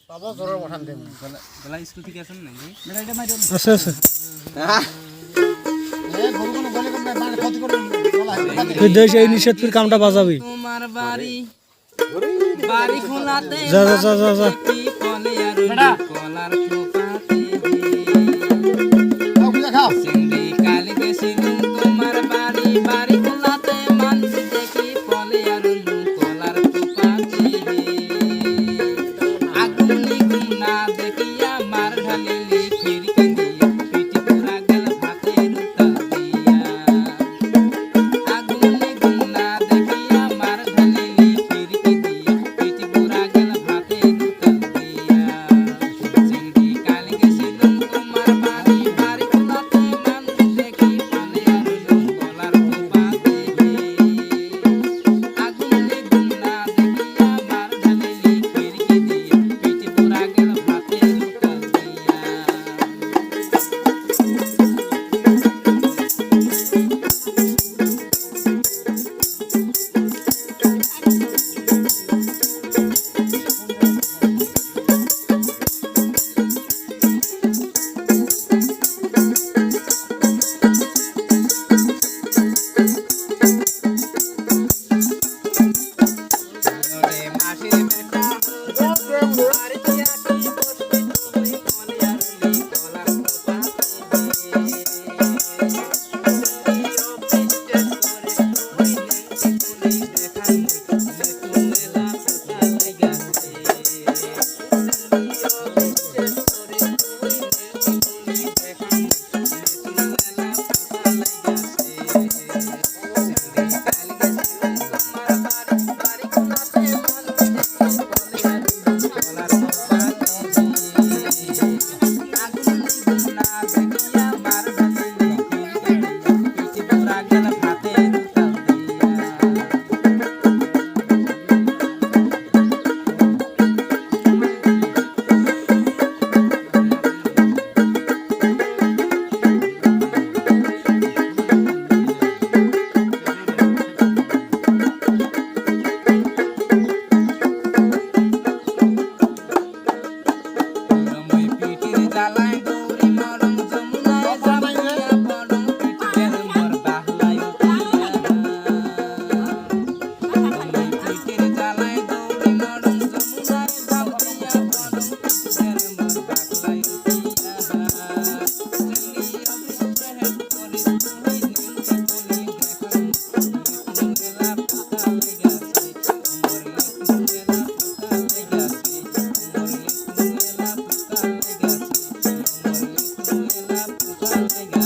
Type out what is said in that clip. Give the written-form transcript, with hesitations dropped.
বাবা জোরে ওঠান দেন গলা স্কুল থেকে আসেন নাকি মেরা এটা মাইরো আছে আছে এ গরুগুলো বলে কোন মানে ক্ষতি করুন গলা তুই দেশ এই নিষেধের কামটা বাজাবি তোমার বাড়ি বাড়ি খোলাতে যা যা যা যা যা কি ফলে আর কলার টোপাতে খাও বুঝা খাও চিংড়ি কালি গেছিলুম তোমার বাড়ি বাড়ি খোলাতে মানুষ দেখি ফলে আর কলার টোপাতে আগুনি গুনা দেখিয়া মার ঢালিলি ফিরকে দিয়া পিটি পুরা গেল ভাতের উতাল দিয়া আগুনি গুনা দেখিয়া মার ঢালিলি ফিরকে দিয়া পিটি পুরা গেল ভাতের উতাল দিয়া চিংড়ি কালি গেছিলুম তোমার বাড়ি বাড়ি খোলাতে মানুষ দেখি ফলে আর কলার টোপাতে আগুনি গুনা দেখিয়া মার ঢালিলি ফিরকে দিয়া পিটি পুরা গেল ভাতের উতাল দিয়া ওরে মাসির বেটা বাড়িতে আসি বসবি তুই মনে আর কলার Thank you.